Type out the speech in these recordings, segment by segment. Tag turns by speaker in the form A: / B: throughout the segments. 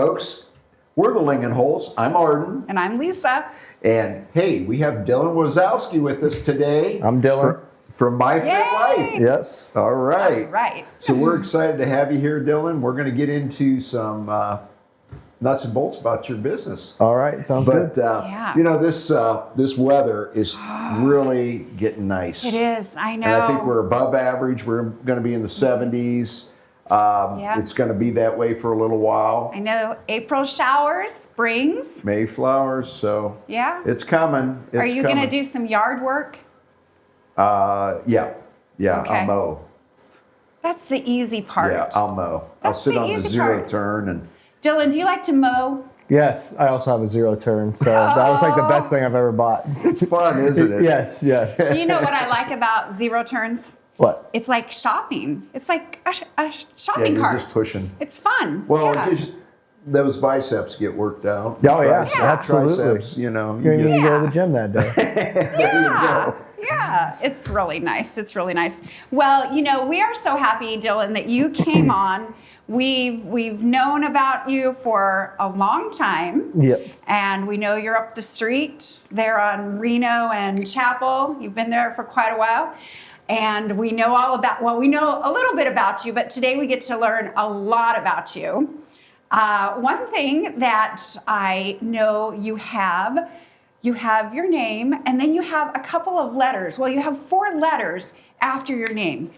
A: folks. We're the Lingenhoels. I'm Arden.
B: And I'm Lisa.
A: And hey, we have Dylan Wasosky with us today.
C: I'm Dylan.
A: From Myfit Life.
C: Yes.
A: All right.
B: All right.
A: So we're excited to have you here, Dylan. We're going to get into some nuts and bolts about your business.
C: All right. Sounds
A: But,
C: good.
A: you know, this weather is really getting nice.
B: It is. I know.
A: And I think we're above average. We're going to be in the 70s. It's going to be that way for a little while.
B: I know. April showers, springs.
A: Mayflowers, so
B: Yeah.
A: it's coming.
B: Are you going to do some yard work?
A: Yeah,
B: Okay.
A: I'll mow.
B: That's the easy part.
A: Yeah, I'll mow. I'll
B: That's
A: sit
B: the
A: on the
B: easy
A: zero
B: part.
A: turn and
B: Dylan, do you like to mow?
C: Yes. I also have a zero turn, so that was like the best thing I've ever bought.
A: it's fun, isn't it?
C: Yes. Yes.
B: Do you know what I like about zero turns?
C: What?
B: It's like shopping. It's like a
A: Yeah,
B: shopping
A: you're
B: cart.
A: just pushing.
B: It's fun.
A: Well,
B: yeah.
A: it gives those biceps get worked out.
C: Oh, yeah,
A: Triceps,
C: absolutely.
A: Triceps, you know.
C: You didn't even go to
B: Yeah.
C: the gym that day.
A: There you go.
B: Yeah, it's really nice. It's really nice. Well, you know, we are so happy, Dylan, that you came on. We've known about you for a long time.
C: Yep.
B: And we know you're up the street there on Reno and Chapel. You've been there for quite a while. And we know we know a little bit about you, but today we get to learn a lot about you. One thing that I know you have your name, and then you have a couple of letters. Well, you have 4 letters after your name.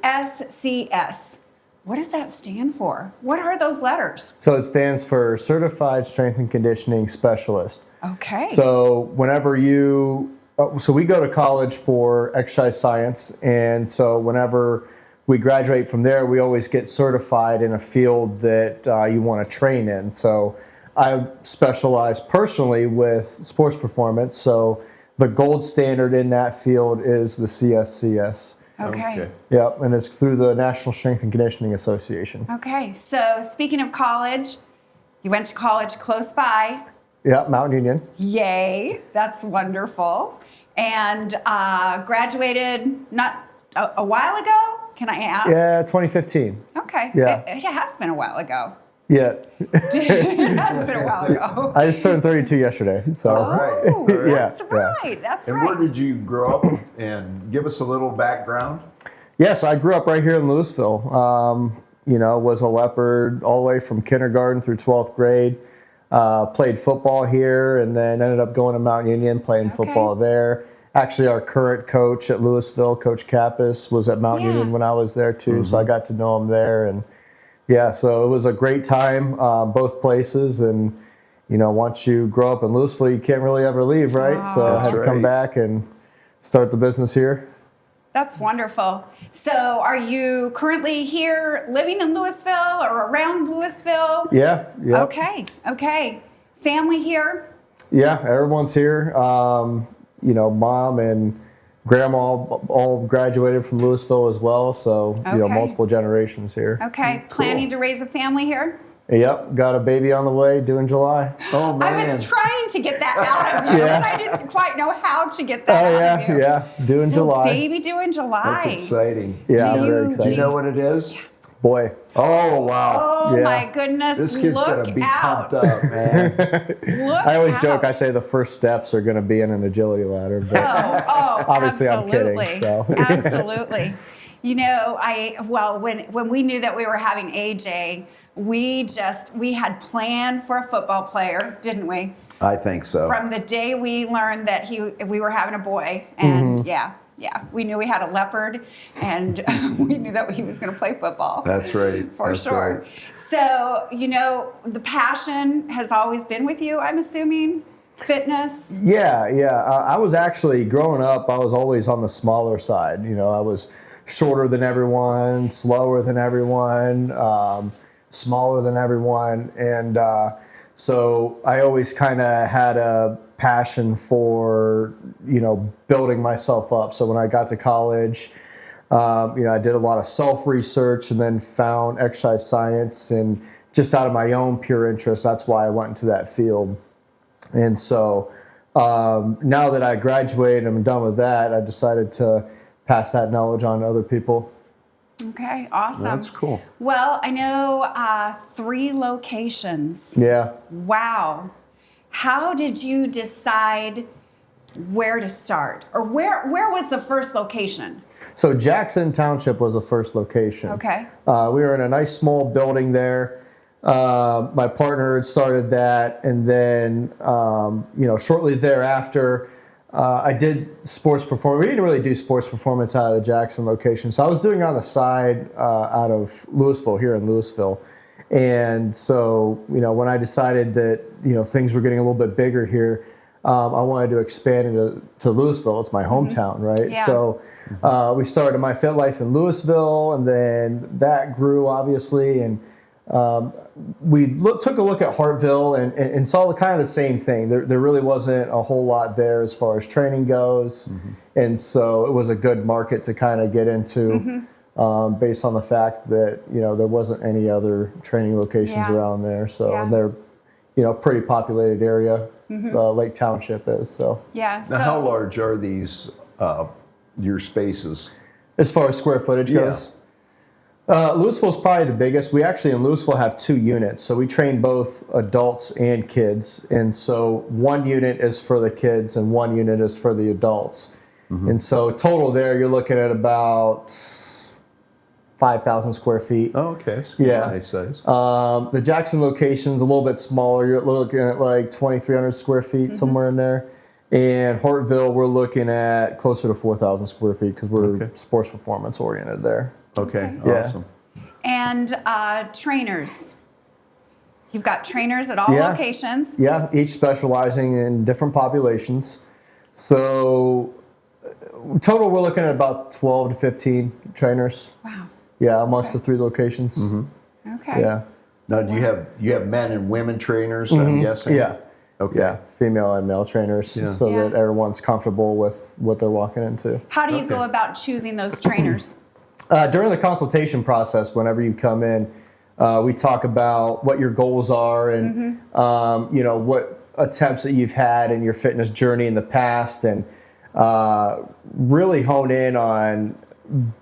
B: CSCS. What does that stand for? What are those letters?
C: So it stands for Certified Strength and Conditioning Specialist.
B: Okay.
C: So whenever so we go to college for exercise science, and so whenever we graduate from there, we always get certified in a field that you want to train in. So I specialize personally with sports performance, so the gold standard in that field is the CSCS.
B: Okay.
C: Yep, and it's through the National Strength and Conditioning Association.
B: Okay. So speaking of college, you went to college close by.
C: Yep, Mount Union.
B: Yay. That's wonderful. And graduated not a while ago? Can I ask?
C: Yeah, 2015.
B: Okay.
C: Yeah.
B: It has been a while ago.
C: Yeah.
B: It has been a while ago.
C: I just turned 32 yesterday, so.
A: All right.
B: Oh,
C: Yeah,
B: that's
C: yeah.
B: right. That's
A: And
B: right.
A: where did you grow up? And give us a little background.
C: Yes, I grew up right here in Louisville. Was a leopard all the way from kindergarten through 12th grade. Played football here, and then ended up going to Mount Union, playing football there. Actually, our current coach at Louisville, Coach Kappas, was at Mount Union when I was there too, so I got to know him there. And yeah, so it was a great time, both places. And once you grow up in Louisville, you can't really ever leave, right? So I had to come back and start the business here.
B: That's wonderful. So are you currently here living in Louisville or around Louisville?
C: Yeah. Yep.
B: Okay. Family here?
C: Yeah, everyone's here. Mom and grandma all graduated from Louisville as well, so
B: Okay.
C: multiple generations here.
B: Okay. Planning to raise a family here?
C: Yep, got a baby on the way, due in July.
A: Oh, man.
B: I was trying to get that out of you,
C: Yeah.
B: but I didn't quite know how to get that out of you.
C: Yeah, due in
B: So
C: July.
B: baby due in July.
A: That's exciting.
C: Yeah,
B: Do
C: I'm very
B: you-
A: Do
C: excited.
A: you know what it is?
C: Boy.
A: Oh, wow.
B: Oh
C: Yeah.
B: my goodness!
A: This kid's
B: look
A: going to be
B: out.
A: pumped up, man.
B: Look
C: I always
B: out.
C: joke, I say the first steps are going to be in an agility ladder. But
B: Oh,
C: Obviously, I'm kidding,
B: absolutely.
C: so.
B: Absolutely. When we knew that we were having AJ, we had planned for a football player, didn't we?
A: I think so.
B: From the day we learned that we were having a boy, and we knew we had a leopard, and we knew that he was going to play football.
A: That's right.
B: For
A: That's
B: sure.
A: right.
B: So, the passion has always been with you, I'm assuming? Fitness?
C: Yeah. I was actually, growing up, I was always on the smaller side. I was shorter than everyone, slower than everyone, smaller than everyone. And so I always kind of had a passion for, building myself up. So when I got to college, I did a lot of self-research and then found exercise science, and just out of my own pure interest, that's why I went into that field. And so now that I graduated and I'm done with that, I decided to pass that knowledge on to other people.
B: Okay, awesome.
A: That's cool.
B: Well, I know 3 locations.
C: Yeah.
B: Wow. How did you decide where to start? Or where was the first location?
C: So Jackson Township was the first location.
B: Okay.
C: We were in a nice small building there. My partner had started that, and then shortly thereafter, I did sports performance. We didn't really do sports performance out of the Jackson location, so I was doing it on the side out of Louisville, here in Louisville. And so, when I decided that things were getting a little bit bigger here, I wanted to expand to Louisville. It's my hometown, right?
B: Yeah.
C: So we started Myfit Life in Louisville, and then that grew, obviously, and we took a look at Hartville and saw the kind of the same thing. There really wasn't a whole lot there as far as training goes, and so it was a good market to kind of get into, based on the fact that there wasn't any other training locations around there. So they're pretty populated area. Lake Township is so.
B: Yeah.
A: Now, how large are these your spaces?
C: As far as square footage goes? Louisville's probably the biggest. We actually in Louisville have 2 units. So we train both adults and kids. And so 1 unit is for the kids and 1 unit is for the adults. And so total there, you're looking at about 5,000 square feet.
A: Oh, okay. Nice size.
C: The Jackson location's a little bit smaller. You're looking at like 2,300 square feet, somewhere in there. And Hartville, we're looking at closer to 4,000 square feet because we're sports performance oriented there.
A: Okay,
C: Yeah.
A: awesome.
B: And trainers. You've got trainers at all locations.
C: Yeah, each specializing in different populations. So total, we're looking at about 12 to 15 trainers.
B: Wow.
C: Yeah, amongst the 3 locations.
B: Okay.
C: Yeah.
A: Now, do you have men and women trainers? I'm guessing.
C: Yeah.
A: Okay.
C: Yeah, female and male trainers, so that everyone's comfortable with what they're walking into.
B: How do you go about choosing those trainers?
C: During the consultation process, whenever you come in, we talk about what your goals are and what attempts that you've had in your fitness journey in the past, and really hone in on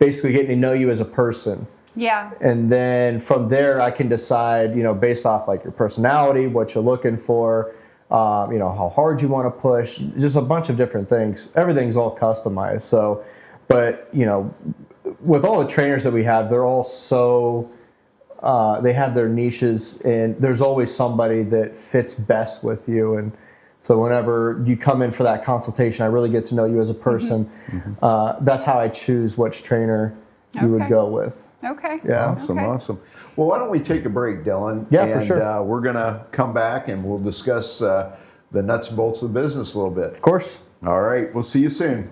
C: basically getting to know you as a person.
B: Yeah.
C: And then from there, I can decide, based off like your personality, what you're looking for, how hard you want to push, just a bunch of different things. Everything's all customized. So, but, with all the trainers that we have, they're all so, they have their niches, and there's always somebody that fits best with you. And so whenever you come in for that consultation, I really get to know you as a person. That's how I choose which trainer you would go with.
B: Okay.
C: Yeah.
A: Awesome. Well, why don't we take a break, Dylan?
C: Yeah, for sure.
A: We're going to come back and we'll discuss the nuts and bolts of the business a little bit.
C: Of course.
A: All right. We'll see you soon.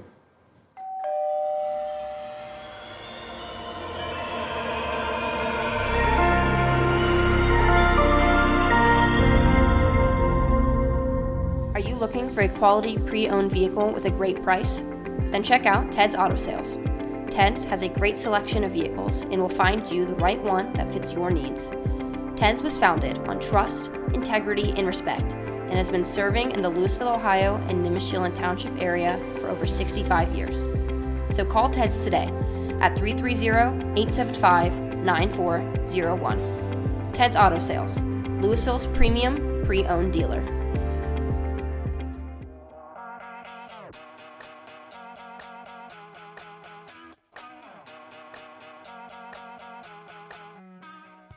D: Are you looking for a quality pre-owned vehicle with a great price? Then check out Ted's Auto Sales. Ted's has a great selection of vehicles and will find you the right one that fits your needs. Ted's was founded on trust, integrity, and respect, and has been serving in the Louisville, Ohio and Nimishillen Township area for over 65 years. So call Ted's today at 330-875-9401. Ted's Auto Sales, Louisville's premium pre-owned dealer.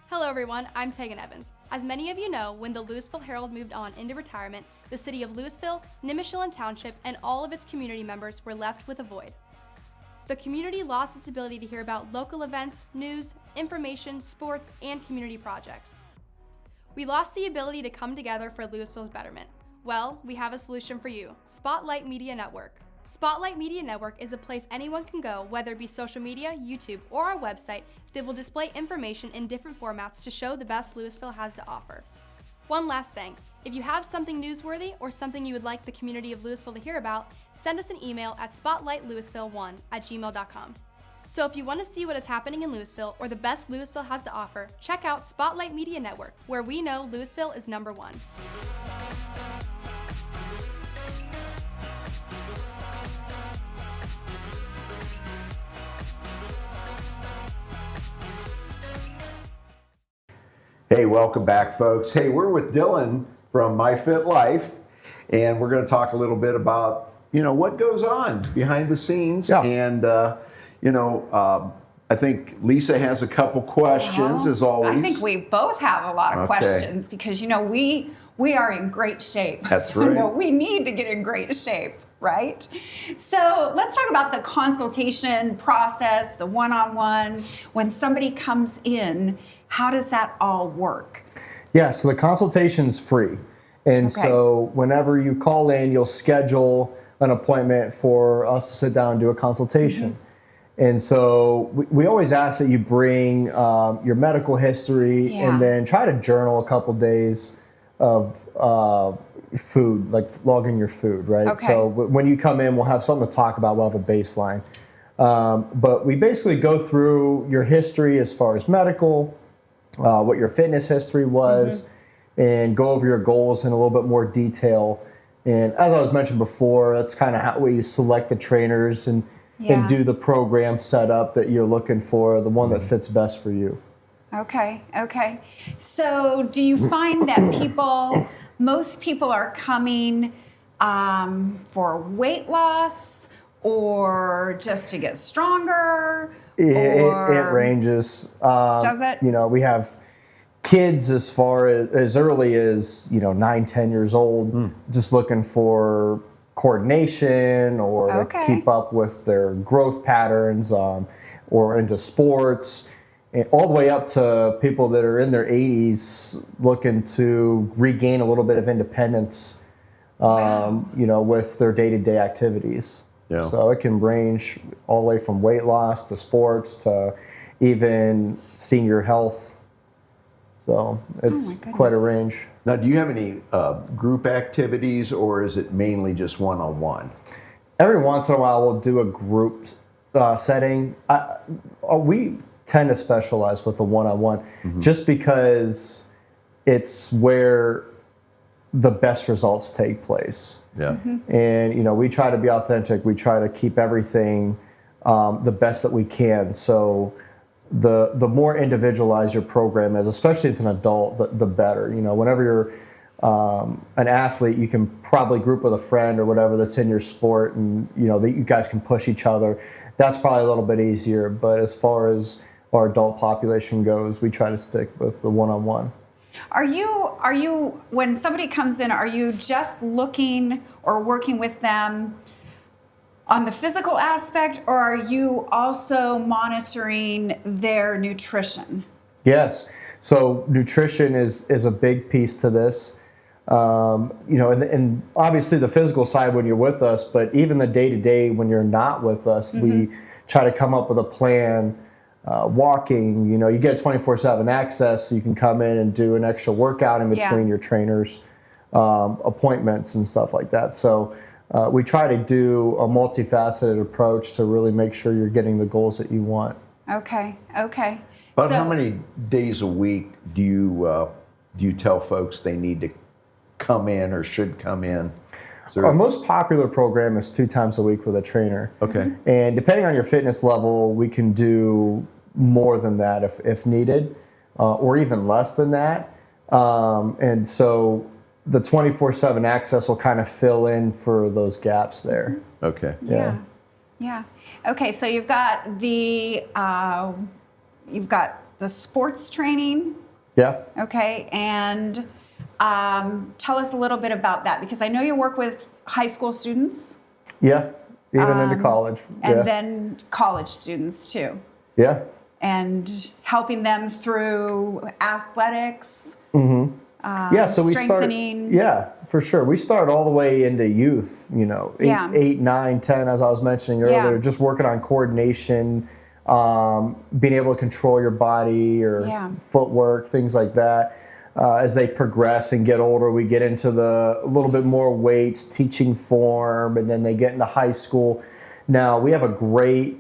E: Hello everyone, I'm Tegan Evans. As many of you know, when the Louisville Herald moved on into retirement, the city of Louisville, Nimishillen Township, and all of its community members were left with a void. The community lost its ability to hear about local events, news, information, sports, and community projects. We lost the ability to come together for Louisville's betterment. Well, we have a solution for you, Spotlight Media Network. Spotlight Media Network is a place anyone can go, whether it be social media, YouTube, or our website, that will display information in different formats to show the best Louisville has to offer. One last thing, if you have something newsworthy or something you would like the community of Louisville to hear about, send us an email at spotlightlouisville1@gmail.com. So if you want to see what is happening in Louisville or the best Louisville has to offer, check out Spotlight Media Network, where we know Louisville is #1.
A: Hey, welcome back, folks. Hey, we're with Dylan from Myfit Life, and we're going to talk a little bit about, what goes on behind the scenes.
C: Yeah.
A: And, I think Lisa has a couple questions, as always.
B: I think we both have a lot of
A: Okay.
B: questions because, we are in great shape.
A: That's right.
B: We need to get in great shape, right? So let's talk about the consultation process, the one-on-one. When somebody comes in, how does that all work?
C: Yeah, so the consultation's free. And so whenever you call in, you'll schedule an appointment for us to sit down and do a consultation. And so we always ask that you bring your medical history and then try to journal a couple days of food, like log in your food, right?
B: Okay.
C: So when you come in, we'll have something to talk about. We'll have a baseline. But we basically go through your history as far as medical, what your fitness history was, and go over your goals in a little bit more detail. And as I was mentioned before, that's kind of how we select the trainers and do the program setup that you're looking for, the one that fits best for you.
B: Okay. So do you find that most people are coming for weight loss or just to get stronger?
C: It ranges.
B: Does it?
C: We have kids as far as early as 9-10 years old, just looking for coordination or to keep up with their growth patterns, or into sports, and all the way up to people that are in their 80s looking to regain a little bit of independence, with their day-to-day activities.
A: Yeah.
C: So it can range all the way from weight loss to sports to even senior health. So it's quite a range.
A: Now, do you have any group activities, or is it mainly just one-on-one?
C: Every once in a while, we'll do a group setting. We tend to specialize with the one-on-one just because it's where the best results take place.
A: Yeah.
C: And, we try to be authentic. We try to keep everything the best that we can. So the more individualized your program is, especially as an adult, the better. Whenever you're an athlete, you can probably group with a friend or whatever that's in your sport, and that you guys can push each other. That's probably a little bit easier. But as far as our adult population goes, we try to stick with the one-on-one.
B: Are you when somebody comes in, are you just looking or working with them on the physical aspect, or are you also monitoring their nutrition?
C: Yes. So nutrition is a big piece to this. And obviously the physical side when you're with us, but even the day-to-day when you're not with us, we try to come up with a plan. Walking, you get 24/7 access, so you can come in and do an extra workout in between your trainers' appointments and stuff like that. So we try to do a multifaceted approach to really make sure you're getting the goals that you want.
B: Okay.
A: About how many days a week do you tell folks they need to come in or should come in?
C: Our most popular program is 2 times a week with a trainer.
A: Okay.
C: And depending on your fitness level, we can do more than that if needed, or even less than that. And so the 24/7 access will kind of fill in for those gaps there.
A: Okay.
B: Yeah. Okay, so you've got the sports training.
C: Yeah.
B: Okay, and tell us a little bit about that, because I know you work with high school students.
C: Yeah. Even into college.
B: And then college students too.
C: Yeah.
B: And helping them through athletics.
C: So we start.
B: Strengthening.
C: Yeah, for sure. We start all the way into youth. 8, 9, 10, as I was mentioning earlier. Just working on coordination, being able to control your body or footwork, things like that. As they progress and get older, we get into a little bit more weights, teaching form, and then they get into high school. Now we have a great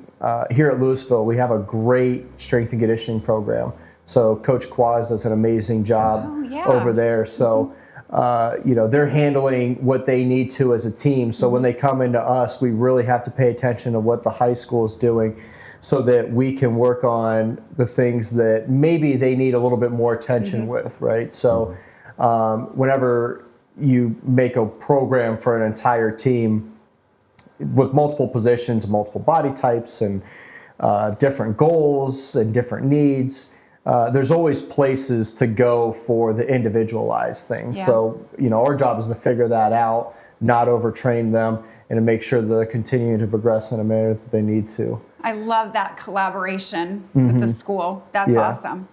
C: here at Louisville. We have a great strength and conditioning program. So Coach Quaz does an amazing job over there. So they're handling what they need to as a team. So when they come into us, we really have to pay attention to what the high school is doing so that we can work on the things that maybe they need a little bit more attention with, right? So whenever you make a program for an entire team with multiple positions, multiple body types, and different goals and different needs, there's always places to go for the individualized things.
B: Yeah.
C: So, our job is to figure that out, not overtrain them, and to make sure that they're continuing to progress in a manner that they need to.
B: I love that collaboration with the school. That's
C: Yeah.
B: awesome.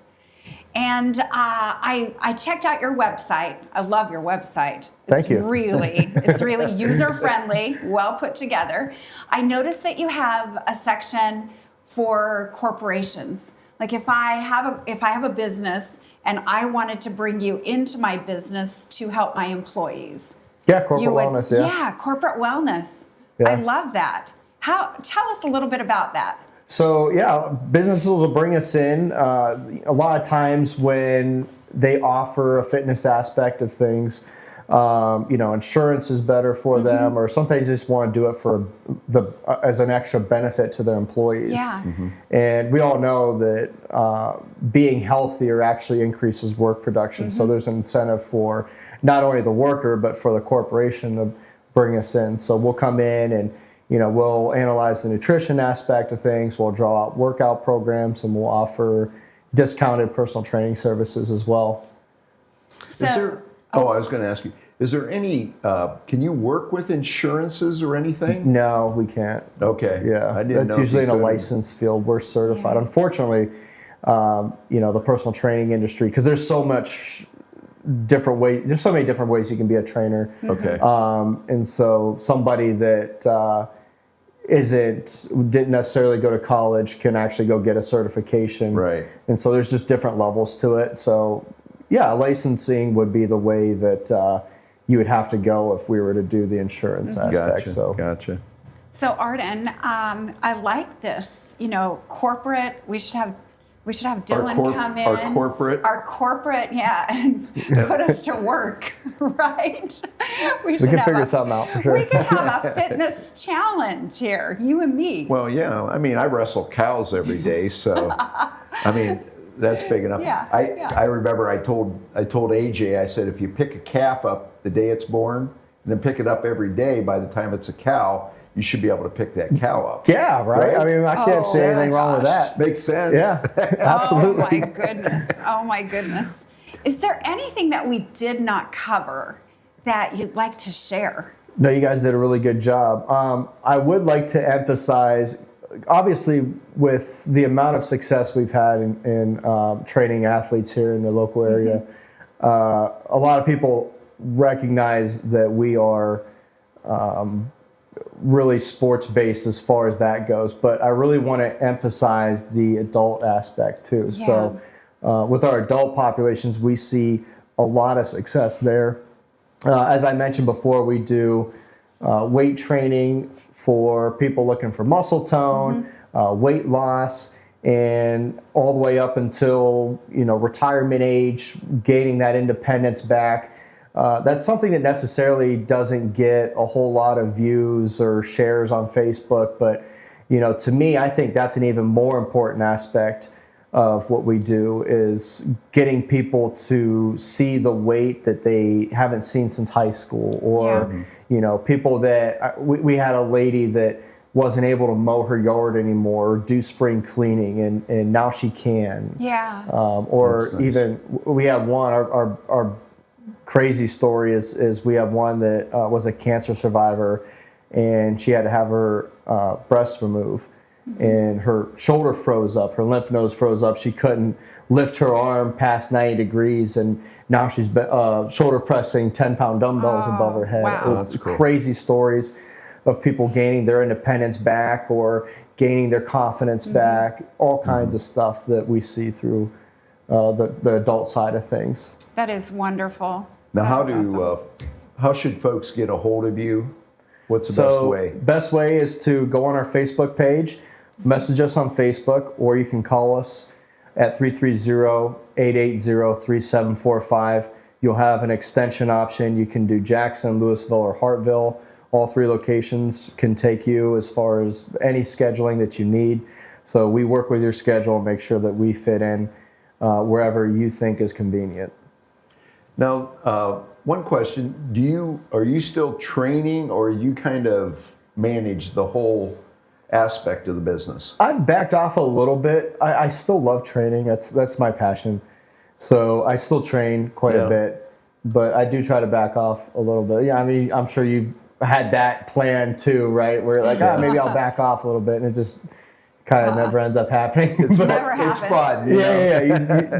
B: And I checked out your website. I love your website.
C: Thank you.
B: It's really user friendly, well put together. I noticed that you have a section for corporations. Like if I have a business and I wanted to bring you into my business to help my employees.
C: Yeah, corporate wellness, yeah.
B: Yeah, corporate wellness.
C: Yeah.
B: I love that. Tell us a little bit about that.
C: So, yeah, businesses will bring us in. A lot of times when they offer a fitness aspect of things, insurance is better for them, or sometimes they just want to do it for as an extra benefit to their employees.
B: Yeah.
C: And we all know that being healthier actually increases work production. So there's an incentive for not only the worker, but for the corporation to bring us in. So we'll come in and we'll analyze the nutrition aspect of things. We'll draw out workout programs, and we'll offer discounted personal training services as well.
A: I was going to ask you, is there any, can you work with insurances or anything?
C: No, we can't.
A: Okay.
C: Yeah,
A: I didn't
C: that's
A: know
C: usually
A: if
C: in
A: you
C: a
A: could.
C: licensed field. We're certified. Unfortunately, the personal training industry, because there's so much different ways. There's so many different ways you can be a trainer.
A: Okay.
C: And so somebody that didn't necessarily go to college can actually go get a certification.
A: Right.
C: And so there's just different levels to it. So yeah, licensing would be the way that you would have to go if we were to do the insurance aspect.
A: Gotcha.
B: So Arden, I like this. Corporate. We should have Dylan come in. Our corporate, yeah, and put us to work, right?
C: We can figure something out for sure.
B: We could have a fitness challenge here, you and me.
A: Well, yeah. I mean, I wrestle cows every day, so I mean that's big enough.
B: Yeah,
A: I remember I told AJ, I said if you pick a calf up the day it's born and then pick it up every day, by the time it's a cow, you should be able to pick that cow up.
C: Yeah, right? I mean, I can't say anything wrong with
B: gosh.
C: that.
A: Makes sense.
C: Yeah, absolutely.
B: Oh my goodness. Oh my goodness. Is there anything that we did not cover that you'd like to share?
C: No, you guys did a really good job. I would like to emphasize, obviously, with the amount of success we've had in training athletes here in the local area, a lot of people recognize that we are really sports-based as far as that goes. But I really want to emphasize the adult aspect too.
B: Yeah.
C: So with our adult populations, we see a lot of success there. As I mentioned before, we do weight training for people looking for muscle tone, weight loss, and all the way up until retirement age, gaining that independence back. That's something that necessarily doesn't get a whole lot of views or shares on Facebook, but to me, I think that's an even more important aspect of what we do, is getting people to see the weight that they haven't seen since high school, or people that we had a lady that wasn't able to mow her yard anymore or do spring cleaning, and now she can.
B: Yeah.
C: Or
A: That's nice.
C: even we have one, our crazy story is we have one that was a cancer survivor, and she had to have her breast removed, and her shoulder froze up, her lymph nodes froze up. She couldn't lift her arm past 90 degrees, and now she's shoulder pressing 10-pound dumbbells above her head.
B: Wow.
C: It's
A: That's cool.
C: crazy stories of people gaining their independence back or gaining their confidence back, all kinds of stuff that we see through the adult side of things.
B: That is wonderful.
A: Now,
B: That is awesome.
A: how should folks get a hold of you? What's the best way?
C: Best way is to go on our Facebook page, message us on Facebook, or you can call us at 330-880-3745. You'll have an extension option. You can do Jackson, Louisville, or Hartville. All 3 locations can take you as far as any scheduling that you need. So we work with your schedule and make sure that we fit in wherever you think is convenient.
A: Now, one question: are you still training, or you kind of manage the whole aspect of the business?
C: I've backed off a little bit. I still love training. That's my passion. So I still train quite a bit, but I do try to back off a little bit. Yeah, I mean, I'm sure you've had that plan too, right? Where you're like, maybe I'll back off a little bit, and it just kind of never ends up happening.
A: It's
B: happens.
A: fun.
C: Yeah.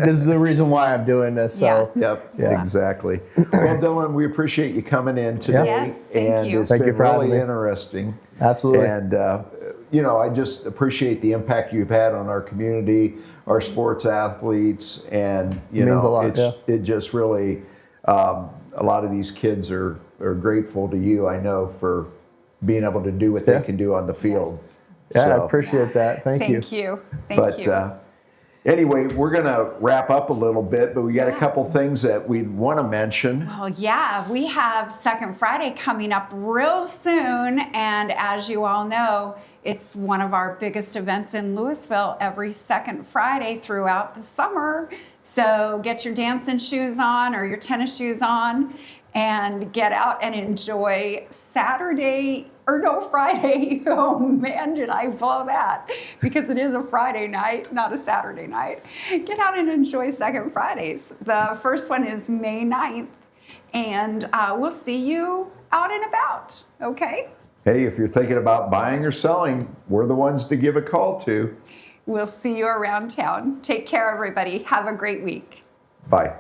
C: This is the reason why I'm doing this. So
A: Exactly. Well, Dylan, we appreciate you coming in today.
B: Yes, thank you.
A: It's
C: Thank you
A: been
C: for having
A: really
C: me.
A: interesting.
C: Absolutely.
A: And I just appreciate the impact you've had on our community, our sports athletes, and
C: It means a lot,
A: it just really a lot of these kids are grateful to you, I know, for being able to do what they can do on the field.
C: Yeah,
A: So,
C: I appreciate that. Thank you.
B: Thank you.
A: Anyway, we're going to wrap up a little bit, but we got a couple things that we want to mention.
B: Well, yeah, we have Second Friday coming up real soon. And as you all know, it's one of our biggest events in Louisville every second Friday throughout the summer. So get your dancing shoes on or your tennis shoes on and get out and enjoy Friday. Oh man, did I blow that? Because it is a Friday night, not a Saturday night. Get out and enjoy Second Fridays. The first one is May 9th, and we'll see you out and about, okay?
A: Hey, if you're thinking about buying or selling, we're the ones to give a call to.
B: We'll see you around town. Take care, everybody. Have a great week.
A: Bye.